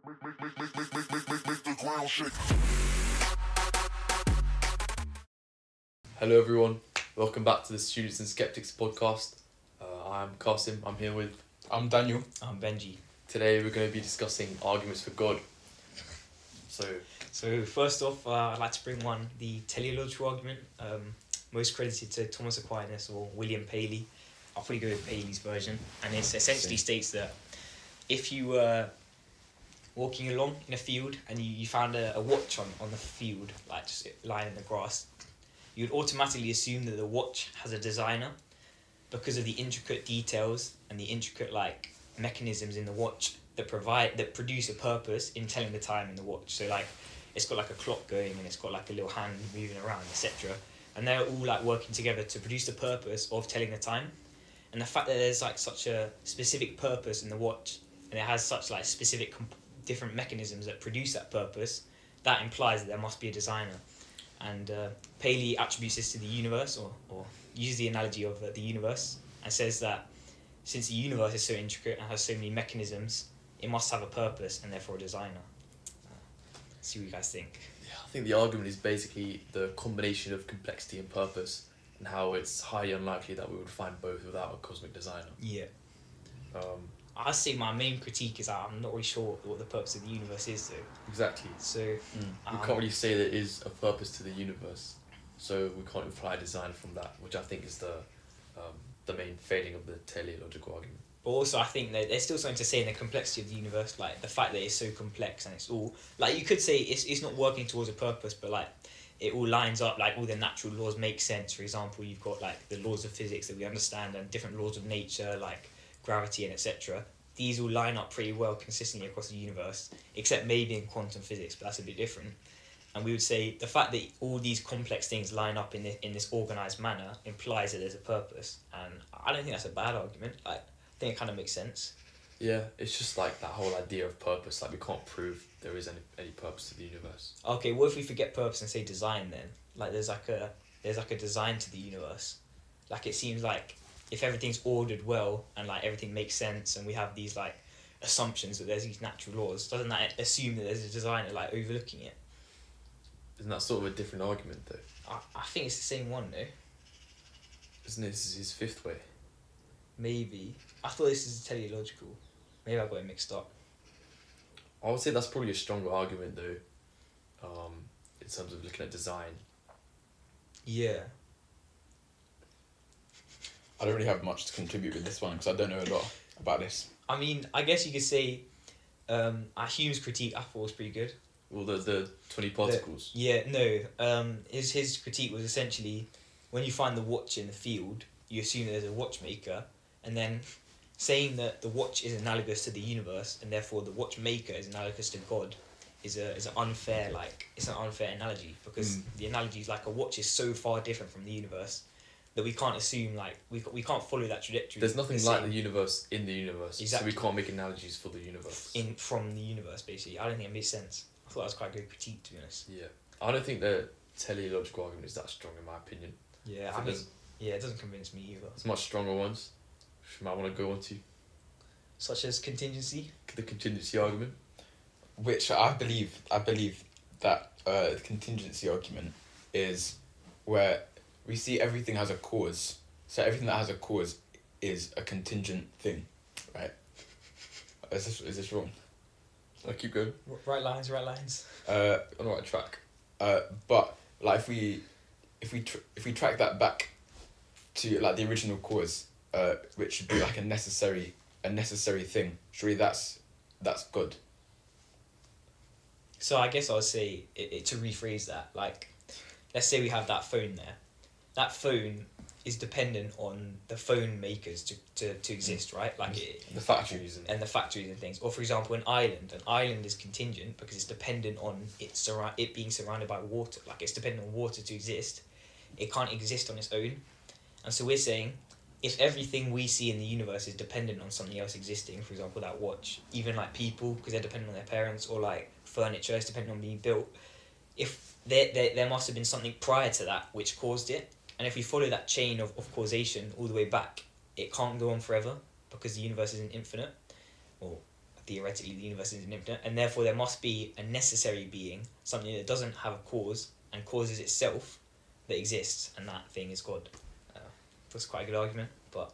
the ground shake. Hello everyone, welcome back to the Students and Skeptics podcast. I'm Qasim, I'm here with... I'm Daniel. I'm Benji. Today we're going to be discussing arguments for God. So first off, I'd like to bring the teleological argument, most credited to Thomas Aquinas or William Paley. I'll probably go with Paley's version, and it essentially states that if you were walking along in a field and you found a watch on the field, like just lying in the grass, you'd automatically assume that the watch has a designer because of the intricate details and the intricate mechanisms in the watch that produce a purpose in telling the time in the watch. So it's got a clock going and it's got a little hand moving around, etc. And they're all working together to produce the purpose of telling the time. And the fact that there's such a specific purpose in the watch and it has such specific different mechanisms that produce that purpose, that implies that there must be a designer. And Paley attributes this to the universe, or uses the analogy of the universe, and says that since the universe is so intricate and has so many mechanisms, it must have a purpose and therefore a designer. See what you guys think. Yeah, I think the argument is basically the combination of complexity and purpose, and how it's highly unlikely that we would find both without a cosmic designer. Yeah. I'd say my main critique is that I'm not really sure what the purpose of the universe is, though. Exactly. So We can't really say there is a purpose to the universe, so we can't imply design from that, which I think is the main failing of the teleological argument. But also, I think that there's still something to say in the complexity of the universe, the fact that it's so complex and it's all you could say it's not working towards a purpose, but it all lines up, all the natural laws make sense. For example, you've got the laws of physics that we understand and different laws of nature, gravity and etc. These all line up pretty well consistently across the universe, except maybe in quantum physics, but that's a bit different. And we would say the fact that all these complex things line up in this organised manner implies that there's a purpose, and I don't think that's a bad argument. I think it kind of makes sense. Yeah, it's just that whole idea of purpose, we can't prove there is any purpose to the universe. Okay, what if we forget purpose and say design then? There's a design to the universe. It seems if everything's ordered well and everything makes sense and we have these assumptions that there's these natural laws, doesn't that assume that there's a designer overlooking it? Isn't that sort of a different argument though? I think it's the same one though. Isn't this his fifth way? Maybe. I thought this is teleological. Maybe I got it mixed up. I would say that's probably a stronger argument though, in terms of looking at design. Yeah. I don't really have much to contribute with this one because I don't know a lot about this. I mean, I guess you could say Hume's critique I thought was pretty good. Well, the 20 particles. His critique was essentially when you find the watch in the field, you assume that there's a watchmaker, and then saying that the watch is analogous to the universe and therefore the watchmaker is analogous to God is an unfair it's an unfair analogy, because the analogy is a watch is so far different from the universe that we can't assume we can't follow that trajectory. There's nothing like the universe in the universe, exactly. So we can't make analogies for the universe. From the universe, basically. I don't think it makes sense. I thought that was quite a good critique, to be honest. Yeah, I don't think the teleological argument is that strong in my opinion. Yeah, it doesn't convince me either. There's much stronger ones, which you might want to go on to. Such as contingency? The contingency argument. Which I believe that the contingency argument is where we see everything has a cause. So everything that has a cause is a contingent thing, right? Is this wrong? I keep going. Right lines. On the right track. But if we track that back to the original cause, which should be a necessary thing, surely that's good. So I guess I would say to rephrase that, let's say we have that phone there. That phone is dependent on the phone makers to exist, right? The factories and the factories and things. Or for example, an island is contingent because it's dependent on it being surrounded by water. It's dependent on water to exist. It can't exist on its own. And so we're saying, if everything we see in the universe is dependent on something else existing, for example, that watch, even people because they're dependent on their parents, or furniture is dependent on being built, if there must have been something prior to that which caused it. And if we follow that chain of causation all the way back, it can't go on forever because the universe isn't infinite. Well, theoretically the universe is infinite, and therefore there must be a necessary being, something that doesn't have a cause and causes itself, that exists, and that thing is God. That's quite a good argument, but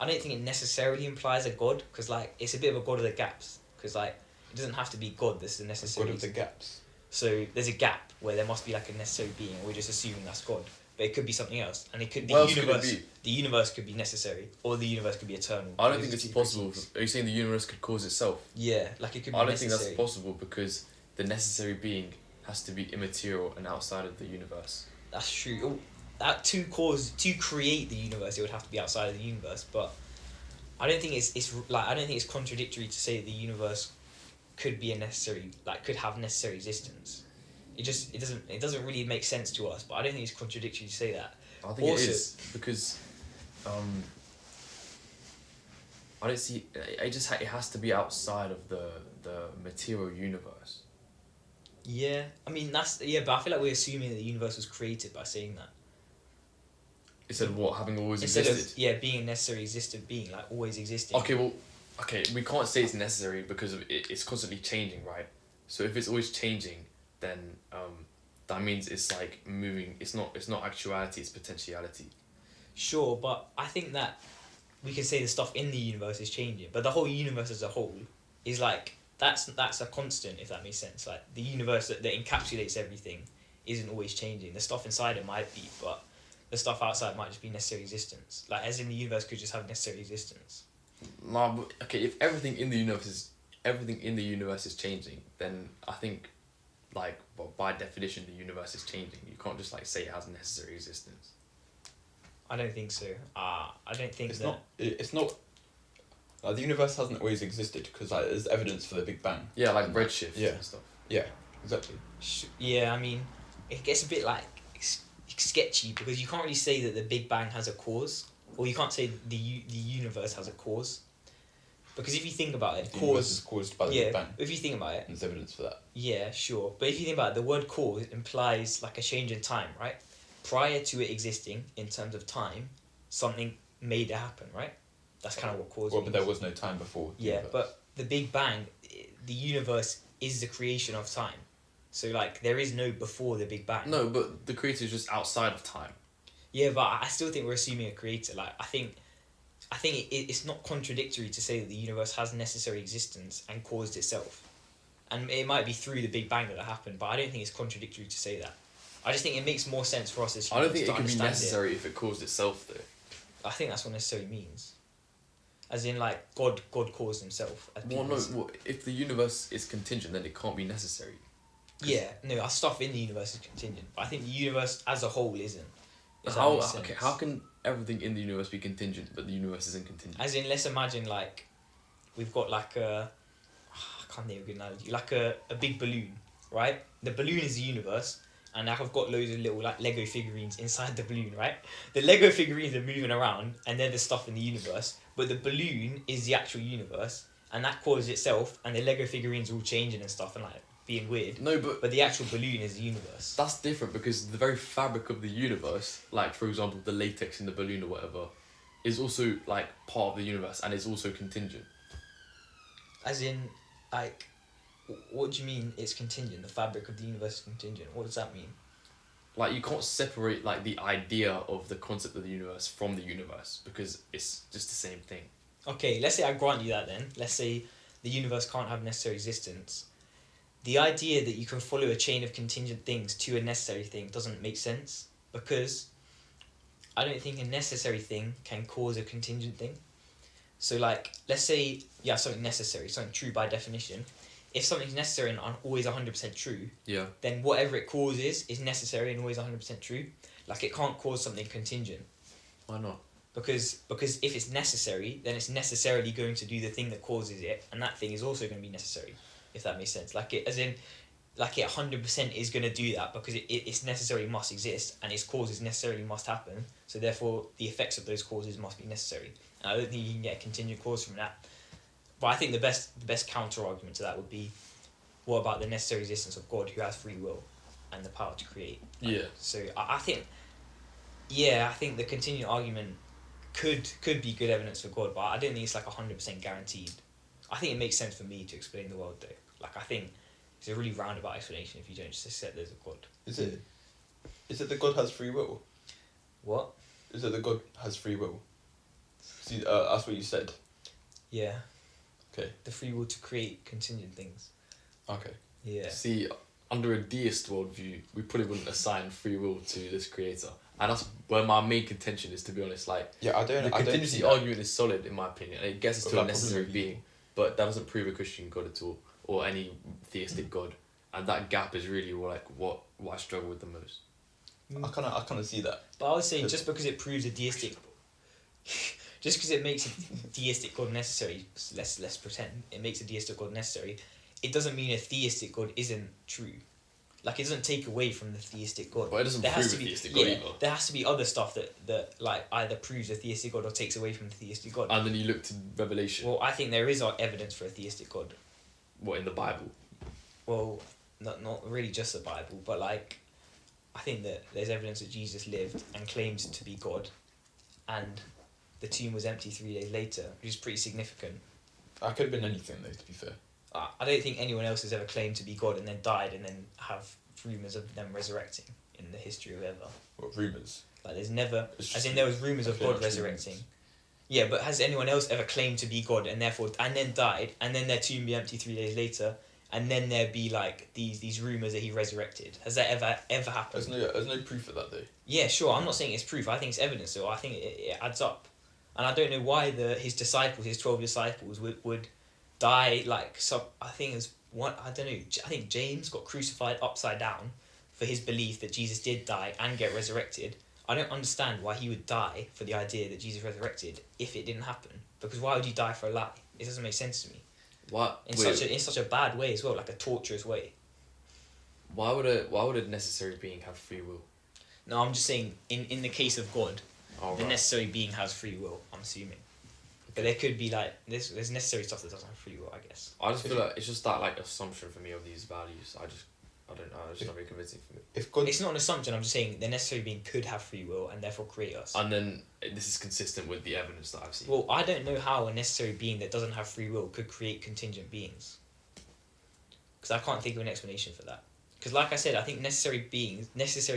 I don't think it necessarily implies a God, because like it's a bit of a God of the gaps, because like it doesn't have to be God. This is a necessary. God of the gaps. So there's a gap where there must be like a necessary being, and we're just assuming that's God. But it could be something else, and it could What else could it be? The universe could be necessary, or the universe could be eternal. I don't think it's possible. Are you saying the universe could cause itself? Yeah, like it could be I don't necessary. think that's possible because the necessary being has to be immaterial and outside of the universe. That's true. Oh, that to create the universe, it would have to be outside of the universe. But I don't think I don't think it's contradictory to say that the universe could be could have necessary existence. It doesn't really make sense to us. But I don't think it's contradictory to say that. I think it is because I don't see it has to be outside of the material universe. Yeah, I mean but I feel like we're assuming that the universe was created by saying that. It said what, having always Instead existed? of being a necessary existent being, like always existing. Okay, we can't say it's necessary because of it's constantly changing, right? So if it's always changing, then that means it's like moving. It's not actuality, it's potentiality. Sure, but I think that we can say the stuff in the universe is changing, but the whole universe as a whole is like that's a constant, if that makes sense. Like the universe that encapsulates everything isn't always changing. The stuff inside it might be, but the stuff outside might just be necessary existence. Like as in the universe could just have necessary existence. No, but okay, if everything in the universe is changing, then I think by definition the universe is changing. You can't just say it has necessary existence. I don't think so. I don't think It's not. The universe hasn't always existed because there's evidence for the Big Bang. Yeah, like redshift and stuff. Yeah, exactly. Yeah, I mean, it gets a bit sketchy because you can't really say that the Big Bang has a cause, or you can't say the universe has a cause, because if you think about it, the universe is caused by the Big Bang. If you think about it, there's evidence for that. Yeah, sure, but if you think about it, the word cause implies like a change in time, right? Prior to it existing, in terms of time, something made it happen, right? That's kind of what cause means. But there was no time before. Yeah, but the Big Bang, the universe is the creation of time. So, there is no before the Big Bang. No, but the creator is just outside of time. Yeah, but I still think we're assuming a creator. I think it's not contradictory to say that the universe has necessary existence and caused itself. And it might be through the Big Bang that happened, but I don't think it's contradictory to say that. I just think it makes more sense for us as humans. I don't think it can be necessary if it caused itself, though. I think that's what necessary means. As in, God caused himself. If the universe is contingent, then it can't be necessary. Yeah, no, our stuff in the universe is contingent, but I think the universe as a whole isn't. How can everything in the universe be contingent, but the universe isn't contingent? As in, let's imagine, we've got, I can't think of a good analogy, a big balloon, right? The balloon is the universe, and I've got loads of little, Lego figurines inside the balloon, right? The Lego figurines are moving around, and they're the stuff in the universe, but the balloon is the actual universe, and that causes itself, and the Lego figurines are all changing and stuff, and, being weird. No, but the actual balloon is the universe. That's different because the very fabric of the universe, for example, the latex in the balloon or whatever, is also part of the universe and is also contingent. As in, what do you mean it's contingent? The fabric of the universe is contingent. What does that mean? You can't separate the idea of the concept of the universe from the universe because it's just the same thing. Okay, let's say I grant you that then. Let's say the universe can't have necessary existence. The idea that you can follow a chain of contingent things to a necessary thing doesn't make sense because I don't think a necessary thing can cause a contingent thing. So let's say you have something necessary, something true by definition. If something's necessary and always 100% true, then whatever it causes is necessary and always 100% true. It can't cause something contingent. Why not? Because if it's necessary, then it's necessarily going to do the thing that causes it, and that thing is also going to be necessary. If that makes sense, it 100% is going to do that because it's necessarily must exist and its causes necessarily must happen. So therefore, the effects of those causes must be necessary. And I don't think you can get a contingent cause from that. But I think the best counter argument to that would be, what about the necessary existence of God, who has free will and the power to create? Yeah. So I think the contingent argument could be good evidence for God, but I don't think it's 100% guaranteed. I think it makes sense for me to explain the world though. Like I think it's a really roundabout explanation if you don't just accept there's a God. Is it? Is it that God has free will? What? Is it that God has free will? See, that's what you said. Yeah. Okay. The free will to create contingent things. Okay. Yeah. See, under a deist worldview, we probably wouldn't assign free will to this creator. And that's where my main contention is, to be honest. Like, Yeah, the contingency argument is solid, in my opinion. And it gets us But to a that necessary probably- being. But that doesn't prove a Christian God at all. Or any theistic God. And that gap is really what I struggle with the most. I kind of see that. But I would say just because it proves a deistic, just because it makes a deistic God necessary, let's pretend it makes a deistic God necessary, it doesn't mean a theistic God isn't true. Like it doesn't take away from the theistic God. But it doesn't There prove has a to be, theistic God yeah, either. there has to be other stuff that like either proves a theistic God or takes away from the theistic God. And then you look to Revelation. Well, I think there is evidence for a theistic God. What, in the Bible? Well, not really just the Bible, but like, I think that there's evidence that Jesus lived and claimed to be God, and the tomb was empty 3 days later, which is pretty significant. I could have been anything though, to be fair. I don't think anyone else has ever claimed to be God and then died and then have rumours of them resurrecting in the history of ever. What, rumours? Like there's never, It's as just- in there was rumours of okay, God not resurrecting. rumours. Yeah, but has anyone else ever claimed to be God and then died and then their tomb be empty 3 days later and then there be like these rumours that he resurrected? Has that ever happened? There's no proof of that though. Yeah, sure. I'm not saying it's proof. I think it's evidence. So I think it adds up, and I don't know why his 12 disciples would die like some. I think it's one. I don't know. I think James got crucified upside down for his belief that Jesus did die and get resurrected. I don't understand why he would die for the idea that Jesus resurrected if it didn't happen. Because why would you die for a lie? It doesn't make sense to me. What? In such a bad way as well, like a torturous way. Why would a necessary being have free will? No, I'm just saying in the case of God, Oh, the right. necessary being has free will, I'm assuming. But there could be like there's necessary stuff that doesn't have free will, I guess. I just feel like it's just that like assumption for me of these values. I don't know. It's just not very convincing for me. If God, It's not an assumption. I'm just saying the necessary being could have free will and therefore create us. And then this is consistent with the evidence that I've seen. Well, I don't know how a necessary being that doesn't have free will could create contingent beings. Because I can't think of an explanation for that. Because like I said, I think necessary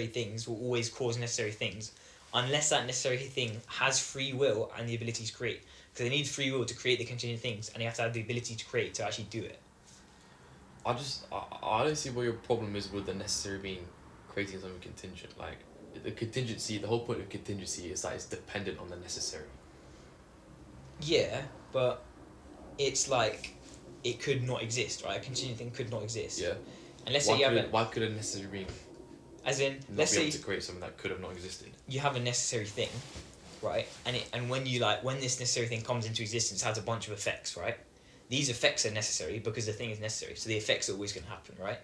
things will always cause necessary things, unless that necessary thing has free will and the ability to create. Because they need free will to create the contingent things, and you have to have the ability to create to actually do it. I don't see what your problem is with the necessary being creating something contingent. Like the contingency, the whole point of contingency is that it's dependent on the necessary. Yeah, but it's like it could not exist, right? A contingent thing could not exist. Yeah. And let's say you have Why could a necessary being as in, not let's be say able to create something that could have not existed? you have a necessary thing, right? And when this necessary thing comes into existence, it has a bunch of effects, right? These effects are necessary because the thing is necessary, so the effects are always going to happen, right?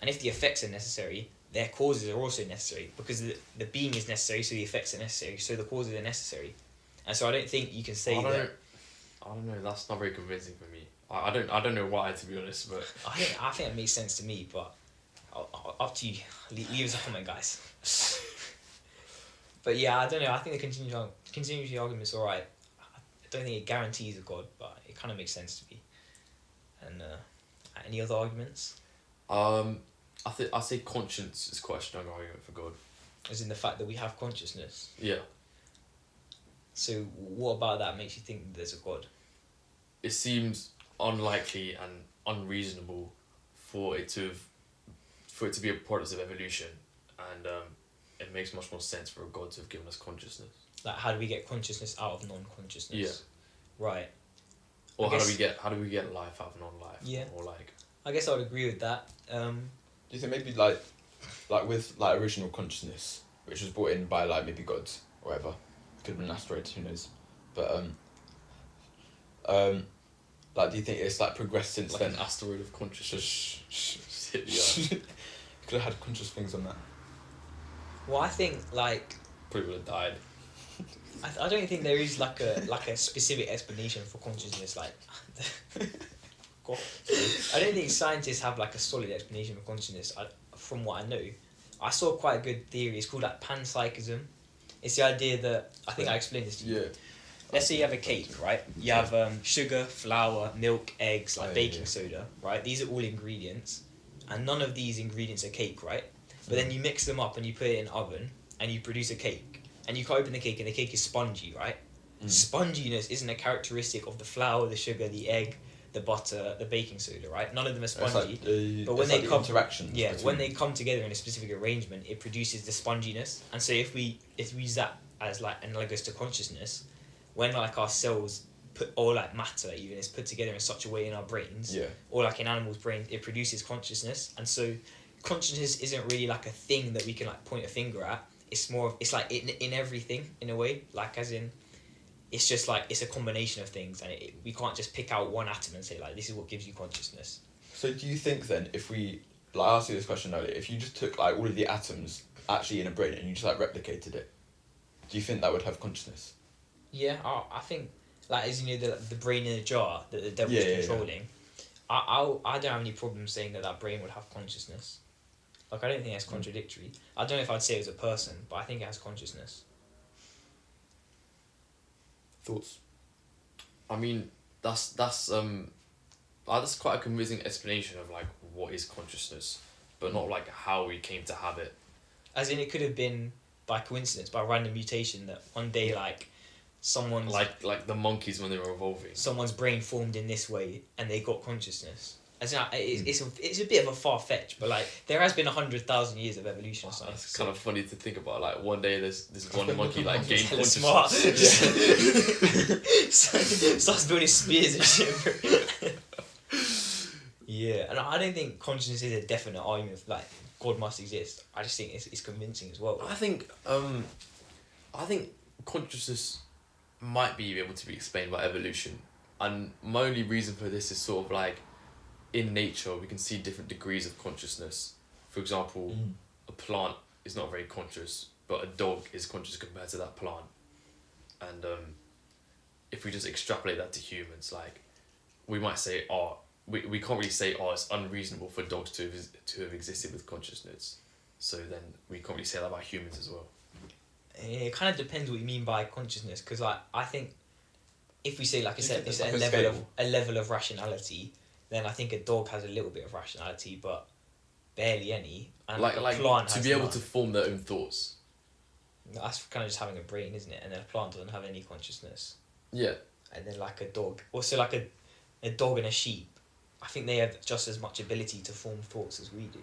And if the effects are necessary, their causes are also necessary because the being is necessary, so the effects are necessary, so the causes are necessary. And so I don't think you can say that. I don't know. That's not very convincing for me. I don't know why, to be honest, but I think it makes sense to me, but up to you. Leave us a comment, guys. But yeah, I don't know. I think the contingency argument's alright. I don't think it guarantees a God, but it kind of makes sense to me. And any other arguments? I say conscience is quite a strong argument for God. As in the fact that we have consciousness. Yeah. So what about that makes you think that there's a God? It seems unlikely and unreasonable for it to be a product of evolution, and it makes much more sense for a God to have given us consciousness. Like, how do we get consciousness out of non-consciousness? Yeah. Right. Or I how guess- do we get life out of non-life? Yeah. Or like. I guess I would agree with that. do you think maybe like with like original consciousness, which was brought in by like maybe gods or whatever, could have been an asteroid, who knows? But like, do you think it's like progressed since Like then? an asteroid of consciousness. Shh. Hit the earth. Could have had conscious things on that. well, I think like Probably would have died. I don't think there is like a specific explanation for consciousness. Like, God. I don't think scientists have like a solid explanation for consciousness. From what I know, I saw quite a good theory. It's called like panpsychism. It's the idea that I think I explained this to you. Yeah. let's say you have a cake, right? You have sugar, flour, milk, eggs, like baking yeah. soda, right? These are all ingredients, and none of these ingredients are cake, right? But then you mix them up and you put it in an oven and you produce a cake, and you cut open the cake and the cake is spongy, right? Sponginess isn't a characteristic of the flour, the sugar, the egg, the butter, the baking soda, right? None of them are spongy. But when they come interactions, when they come together in a specific arrangement, it produces the sponginess. And so if we use that as like analogous to consciousness, when like our cells or like matter even is put together in such a way in our brains, or like in animals' brains, it produces consciousness. And so consciousness isn't really like a thing that we can like point a finger at. It's more of, it's like in everything in a way, like as in, it's just like it's a combination of things, and we can't just pick out one atom and say like this is what gives you consciousness. So do you think then, if we, like I asked you this question earlier, if you just took like all of the atoms actually in a brain and you just like replicated it, do you think that would have consciousness? Yeah, I think like as you know the brain in a jar that the devil's controlling. I don't have any problem saying that brain would have consciousness. Like I don't think that's contradictory. I don't know if I'd say it was a person, but I think it has consciousness. Thoughts? I mean, that's quite a convincing explanation of like what is consciousness, but not like how we came to have it. As in, it could have been by coincidence, by random mutation, that one day like someone's like the monkeys when they were evolving. Someone's brain formed in this way and they got consciousness. As in, it's a bit of a far fetch, but like there has been 100,000 years of evolution or something. It's kind of funny to think about. Like one day this one monkey like gained hella consciousness. Smart. Starts building spears and shit. Yeah, and I don't think consciousness is a definite argument for, like God must exist. I just think it's convincing as well. I think consciousness might be able to be explained by evolution, and my only reason for this is sort of like, in nature we can see different degrees of consciousness. For example, a plant is not very conscious, but a dog is conscious compared to that plant. And if we just extrapolate that to humans, like we might say, we can't really say it's unreasonable for dogs to have existed with consciousness. So then we can't really say that about humans as well. It kind of depends what you mean by consciousness, because like I think if we say like it's like a level of rationality, then I think a dog has a little bit of rationality, but barely any. And like a plant to be able to form their own thoughts. That's kind of just having a brain, isn't it? And then a plant doesn't have any consciousness. Yeah. And then like a dog, also like a dog and a sheep, I think they have just as much ability to form thoughts as we do.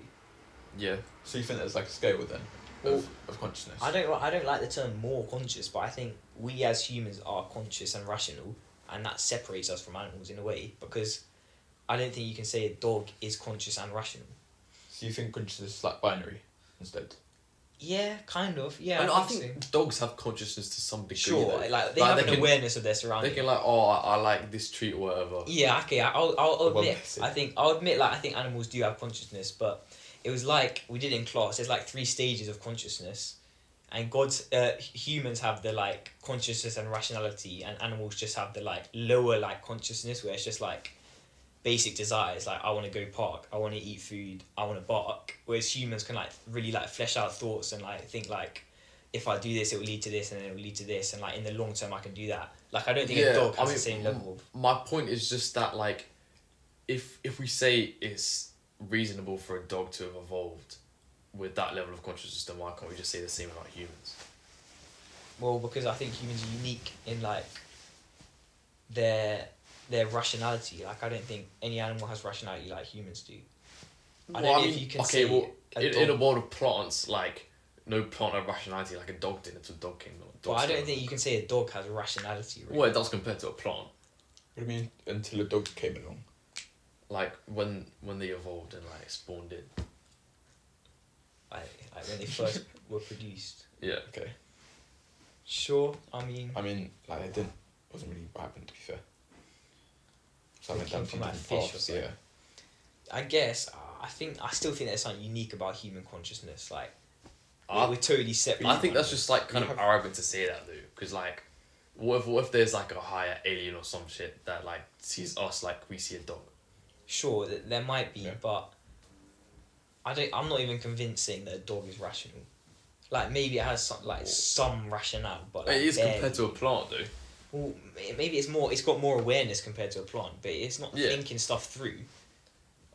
Yeah. So you think there's like a scale then of consciousness? I don't like the term more conscious, but I think we as humans are conscious and rational, and that separates us from animals in a way, because I don't think you can say a dog is conscious and rational. So you think consciousness is like binary instead? Yeah, kind of. Yeah, I think dogs have consciousness to some degree. Sure, though. like they have an awareness of their surroundings. They can like, I like this treat or whatever. Yeah, okay, I'll admit. I think animals do have consciousness, but it was like we did in class. There's like 3 stages of consciousness, and humans have the like consciousness and rationality, and animals just have the like lower like consciousness, where it's just like basic desires, like I want to go park, I want to eat food, I want to bark. Whereas humans can like really like flesh out thoughts and like think like, if I do this, it will lead to this, and then it will lead to this, and like in the long term I can do that. Like I don't think a dog has the same level of. My point is just that like, if we say it's reasonable for a dog to have evolved with that level of consciousness, then why can't we just say the same about humans? Well, because I think humans are unique in like their rationality. Like I don't think any animal has rationality like humans do. I don't know if you can say in a world of plants, like no plant had rationality like a dog did until a dog came along. But I don't think you can say a dog has rationality. Really. Well, it does compared to a plant. What do you mean until a dog came along? Like when they evolved and like spawned in. Like when they first were produced. Yeah. Okay. Sure. I mean, like it wasn't really what happened, to be fair. So I They went down came from, a few like, different fish or paths, something. yeah. I guess I still think there's something unique about human consciousness. Like I- we're totally separate. I think that's just like kind You of have- arrogant to say that though, because like, what if there's like a higher alien or some shit that like sees us like we see a dog? Sure, there might be, Yeah. but I'm not even convinced saying that a dog is rational. Like maybe it has some rationale, but like, It is barely. compared to a plant though. Well, maybe it's got more awareness compared to a plant, but it's not Yeah. thinking stuff through.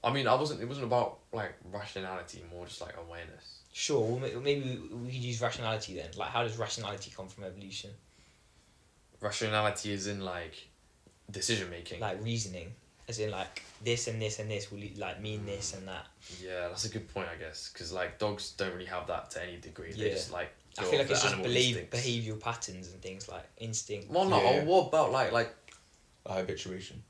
I mean, it wasn't about like rationality, more just like awareness. Sure, well, maybe we could use rationality then. Like, how does rationality come from evolution? Rationality is in like decision making. Like reasoning, as in like this and this and this will like mean this and that. Yeah, that's a good point, I guess, because like dogs don't really have that to any degree. Yeah. They just like. I go feel off like it's their just animal instincts. behavioural patterns and things like instinct. Well, no. Yeah. What about like Habituation.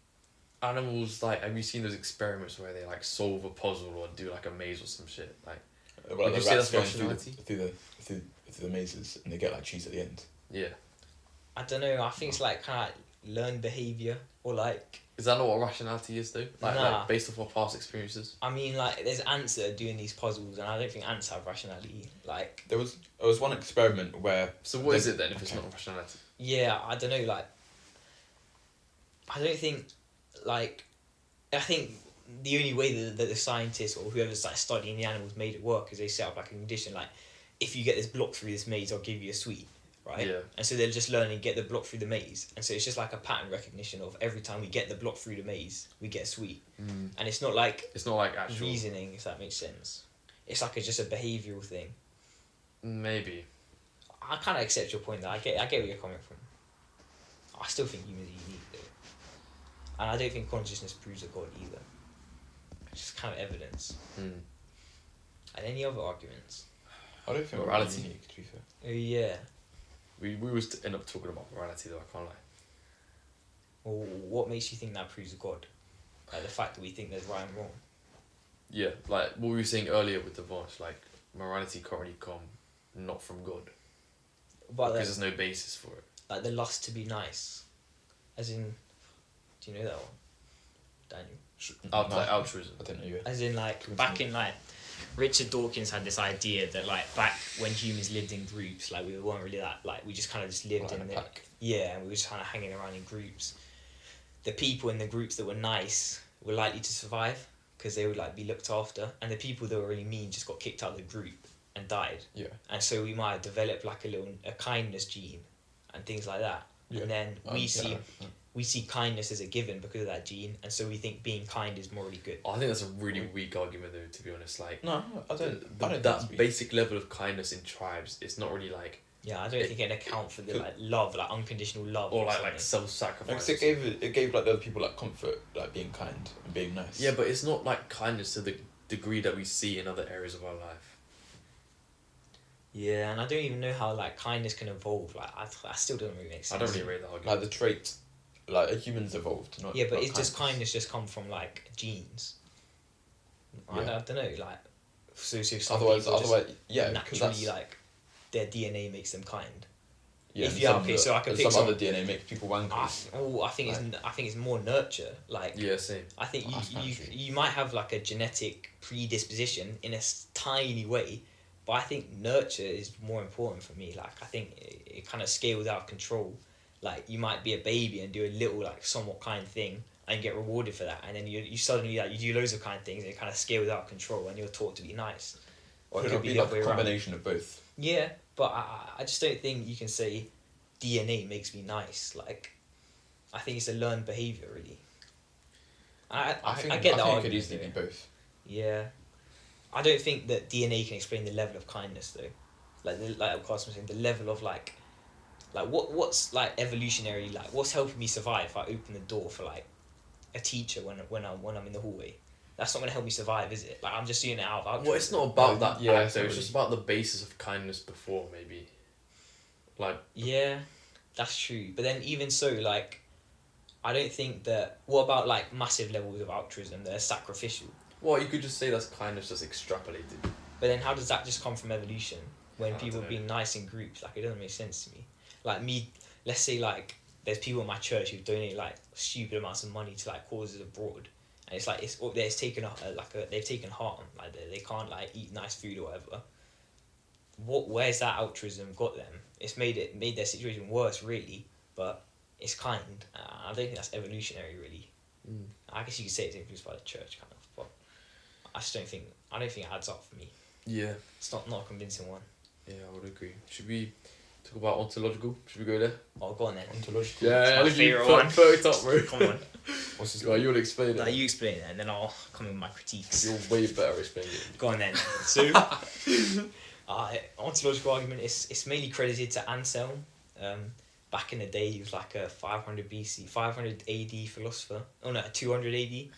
animals? Like, have you seen those experiments where they like solve a puzzle or do like a maze or some shit? Like, Well, Would you the say rats that's going rationality? through the mazes and they get like cheese at the end. yeah, I don't know. I think it's like kind of like learned behaviour or like. is that not what rationality is though? Like, Nah. like based off our past experiences. I mean, like there's ants that are doing these puzzles, and I don't think ants have rationality. Like, There was one experiment where So what is The- it then if it's okay. not rationality? yeah, I don't know. Like, I don't think, like, I think the only way that the scientists or whoever's like studying the animals made it work is they set up like a condition like, if you get this block through this maze, I'll give you a sweet, right? Yeah. And so they're just learning get the block through the maze, and so it's just like a pattern recognition of every time we get the block through the maze, we get a sweet, and it's not like It's not like actual. reasoning, if that makes sense. It's like just a behavioural thing. Maybe. I kind of accept your point. That I get where you're coming from. I still think humans are unique though, and I don't think consciousness proves a god either. It's just kind of evidence. Hmm. And any other arguments? I don't think Morality. we're unique, to be fair. Oh yeah. We was end up talking about morality though. I can't lie. Well, what makes you think that proves a god? Like the fact that we think there's right and wrong. Yeah, like what we were saying earlier with the Vosh, like morality can't really come not from God But because there's no basis for it. like the lust to be nice, as in, do you know that one, Daniel? Like altruism. I don't know you. As in like back in like Richard Dawkins had this idea that like back when humans lived in groups, like we weren't really that like we just kind of just lived Like in a the pack. yeah, and we were just kind of hanging around in groups. The people in the groups that were nice were likely to survive because they would like be looked after, and the people that were really mean just got kicked out of the group and died. Yeah. And so we might have developed like a kindness gene and things like that. Yeah. And then Yeah. we see kindness as a given because of that gene, and so we think being kind is morally good. I think that's a really weak argument though, to be honest. Like No, I don't. I don't that think basic level of kindness in tribes, it's not really like Yeah, I don't think it can account for the like love, like unconditional love. or something. like self-sacrifice. Because it gave like the other people like comfort, like being kind and being nice. Yeah, but it's not like kindness to the degree that we see in other areas of our life. Yeah, and I don't even know how like kindness can evolve. Like I still don't really make I sense. don't really rate that argument. like the trait, like a human's evolved. Not Yeah, but not it's just kindness just come from like genes. I Yeah. don't know, like so some Otherwise, people just yeah, because naturally that's like their DNA makes them kind. yeah. if and you- some okay, of the- so I can and pick some some- other DNA makes people wankers. I think it's more nurture. Like Yeah, same. I think That's kinda you true. you might have like a genetic predisposition in a tiny way, but I think nurture is more important for me. Like I think it kind of scales out of control. Like you might be a baby and do a little like somewhat kind thing and get rewarded for that, and then you suddenly like you do loads of kind things and it kind of scales out of control and you're taught to be nice. Or it Could could it be be the like other way a around. combination of both? Yeah, but I just don't think you can say DNA makes me nice. Like, I think it's a learned behaviour, really. I get that I think it argument. could easily though. be both. Yeah, I don't think that DNA can explain the level of kindness though. Like Carson was saying, the level of like what's like evolutionary, like what's helping me survive if I open the door for like a teacher when I'm in the hallway. That's not gonna help me survive, is it? Like I'm just doing it out of altruism. Well, it's not about that. Yeah, Yeah, it's so not it's really. just about the basis of kindness before maybe. Like Yeah, that's true. But then even so, like, I don't think that. What about like massive levels of altruism that are sacrificial? well, you could just say that's kindness just extrapolated. But then how does that just come from evolution? When I people dunno. being nice in groups, like it doesn't make sense to me. Like me, let's say like there's people in my church who donate like stupid amounts of money to like causes abroad, and it's like it's taken they've taken harm, like they can't like eat nice food or whatever. Where's that altruism got them? It's made their situation worse really, but it's kind. I don't think that's evolutionary really. I guess you could say it's influenced by the church kind of, but I don't think it adds up for me. Yeah. It's not a convincing one. Yeah, I would agree. Should we Talk about ontological. Should we go there? Oh, go on then. Ontological. Yeah, my favourite one. Throw it up, bro. Come on. What's this? Well, you'll explain it. No, you explain it and then I'll come in with my critiques. You're way better explaining it. Go on then. So, ontological argument is mainly credited to Anselm. Back in the day, he was like a 500 AD philosopher. Oh no, 200 AD.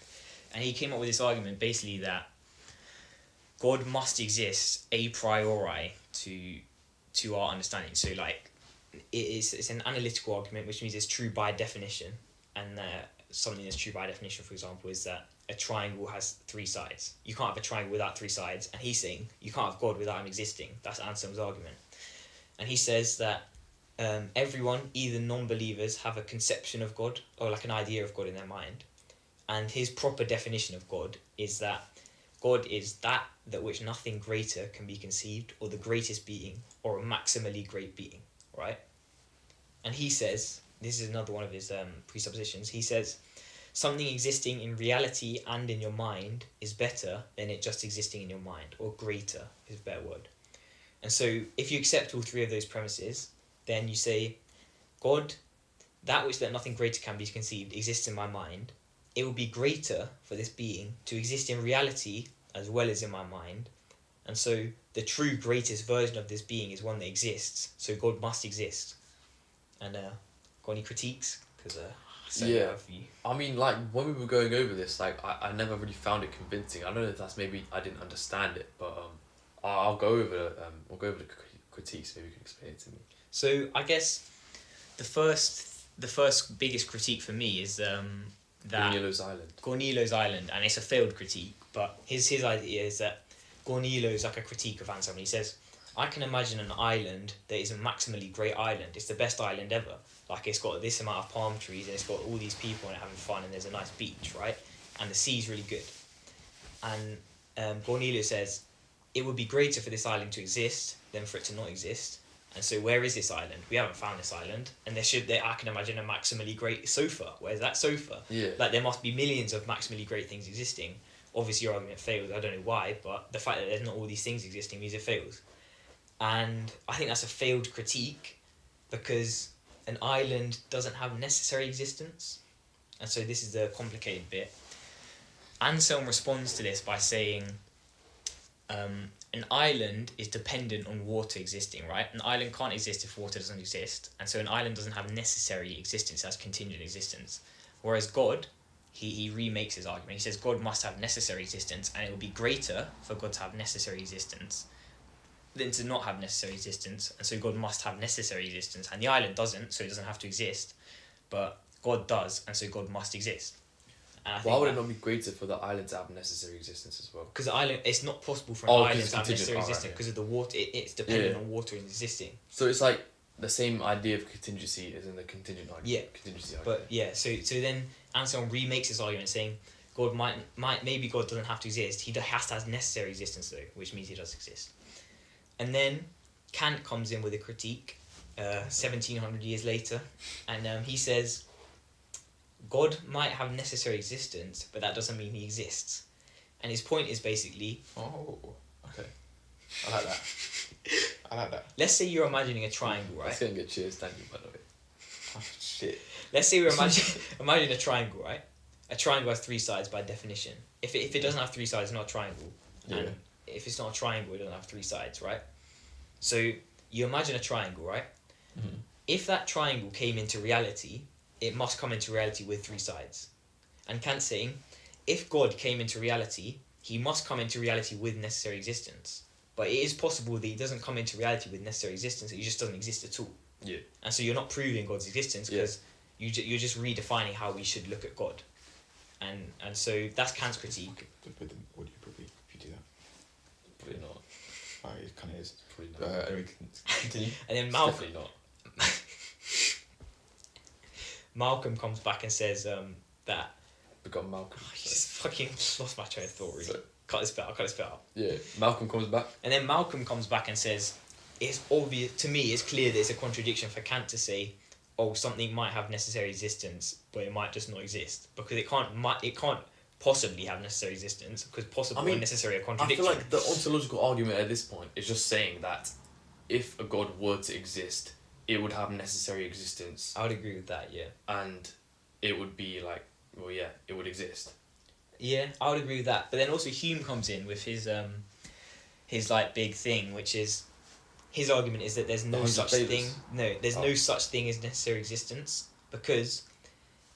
And he came up with this argument basically that God must exist a priori to our understanding. So like, it's an analytical argument, which means it's true by definition. And something that's true by definition, for example, is that a triangle has three sides. You can't have a triangle without three sides. And he's saying you can't have God without him existing. That's Anselm's argument. And he says that everyone, either non-believers, have a conception of God or like an idea of God in their mind. And his proper definition of God is that God is that which nothing greater can be conceived, or the greatest being, or a maximally great being, right? And he says, this is another one of his presuppositions, he says, something existing in reality and in your mind is better than it just existing in your mind, or greater is a better word. And so if you accept all three of those premises, then you say, God, that which that nothing greater can be conceived, exists in my mind. It will be greater for this being to exist in reality as well as in my mind. And so the true greatest version of this being is one that exists. So God must exist. And got any critiques? Because Yeah. I mean, like, when we were going over this, like, I never really found it convincing. I don't know if that's maybe I didn't understand it, but I'll go over the critiques. Maybe you can explain it to me. So I guess the first biggest critique for me is that Gornilo's Island, and it's a failed critique, but his idea is that Gornilo is like a critique of Anselm. He says, I can imagine an island that is a maximally great island. It's the best island ever. Like, it's got this amount of palm trees and it's got all these people and having fun and there's a nice beach, right? And the sea's really good. And Gornilo says, it would be greater for this island to exist than for it to not exist. And so where is this island? We haven't found this island. And I can imagine a maximally great sofa. Where's that sofa? Yeah. Like, there must be millions of maximally great things existing. Obviously your argument fails. I don't know why, but the fact that there's not all these things existing means it fails. And I think that's a failed critique because an island doesn't have necessary existence. And so this is the complicated bit. Anselm responds to this by saying an island is dependent on water existing, right? An island can't exist if water doesn't exist. And so an island doesn't have necessary existence, it has contingent existence. Whereas God, he remakes his argument. He says God must have necessary existence, and it will be greater for God to have necessary existence than to not have necessary existence. And so God must have necessary existence, and the island doesn't, so it doesn't have to exist. But God does, and so God must exist. Why would it not be greater for the island to have necessary existence as well? Because the island, it's not possible for an island to have necessary existence because of the water. It's dependent on water existing. So it's like the same idea of contingency as in the contingent argument. Yeah. Contingency argument. But yeah, so then Anselm remakes his argument saying God maybe God doesn't have to exist. He has to have necessary existence though, which means he does exist. And then Kant comes in with a critique, 1700 years later, and he says God might have necessary existence, but that doesn't mean he exists. And his point is basically... Oh, okay. I like that. Let's say you're imagining a triangle, right? It's going to get cheers, thank you, by the way. Oh, shit. Let's say we're imagine a triangle, right? A triangle has three sides by definition. If it doesn't have three sides, it's not a triangle. Yeah. And if it's not a triangle, it doesn't have three sides, right? So you imagine a triangle, right? Mm-hmm. If that triangle came into reality, it must come into reality with three sides. And Kant's saying, if God came into reality, he must come into reality with necessary existence. But it is possible that he doesn't come into reality with necessary existence, he just doesn't exist at all. Yeah. And so you're not proving God's existence because you're just redefining how we should look at God. And so that's Kant's critique. What do you probably if you do that? Probably not. Oh, it kind of is. Probably not. Anyway, continue. And then It's definitely not. Malcolm comes back and says that... We got Malcolm. I just fucking lost my train of thought, really. So, Cut this bit out. yeah, Malcolm comes back. And then Malcolm comes back and says, it's obvious, to me, it's clear that it's a contradiction for Kant to say, oh, something might have necessary existence, but it might just not exist. Because it can't possibly have necessary existence, because possible and necessary are I contradiction. feel like the ontological argument at this point is just saying that if a God were to exist, it would have necessary existence, I would agree with that. Yeah. and it would be like, well, yeah, it would exist. Yeah, I would agree with that. But then also Hume comes in with his like big thing, which is his argument is that there's no 100 such favours. thing. No, there's no such thing as necessary existence, because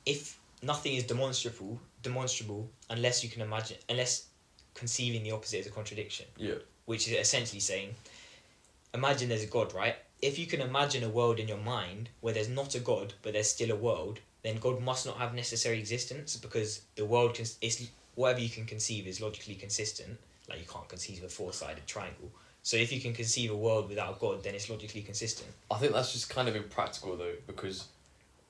if nothing is demonstrable unless you can imagine, unless conceiving the opposite is a contradiction, Yeah. which is essentially saying, imagine there's a God, right? If you can imagine a world in your mind where there's not a God but there's still a world, then God must not have necessary existence, because the world is whatever you can conceive is logically consistent. Like, you can't conceive a four-sided triangle. So if you can conceive a world without God, then it's logically consistent. I think that's just kind of impractical though, because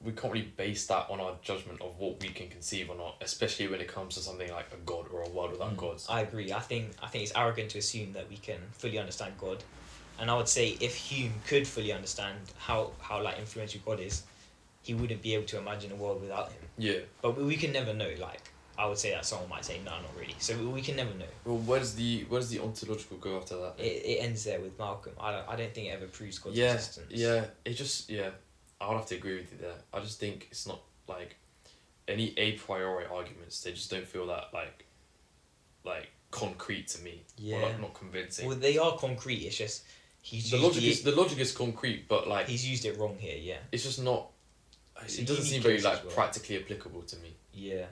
we can't really base that on our judgment of what we can conceive or not, especially when it comes to something like a God or a world without gods. I agree. I think it's arrogant to assume that we can fully understand God. And I would say if Hume could fully understand how like influential God is, he wouldn't be able to imagine a world without him. Yeah. But we can never know. Like, I would say that someone might say, no, not really. So we can never know. Well, where does the ontological go after that? It ends there with Malcolm. I don't think it ever proves God's Yeah, existence. yeah. It just, yeah. I would have to agree with you there. I just think it's not like any a priori arguments. They just don't feel that like concrete to me. Yeah. Or like not convincing. Well, they are concrete. It's just The logic is concrete, but like he's used it wrong here. Yeah. it's just not. It's a It doesn't unique seem very case like as well. practically applicable to me. Yeah.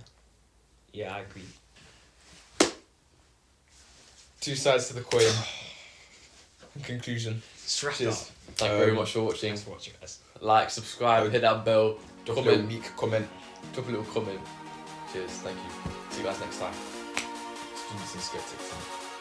Yeah, I agree. Two sides to the coin. In conclusion. Strap Cheers. up. Thank you very much for watching. Thanks for watching, guys. Like, subscribe, hit that bell, Drop a little comment, meek comment. drop a little comment. Cheers. Thank you. See you guys next time. Students and skeptics.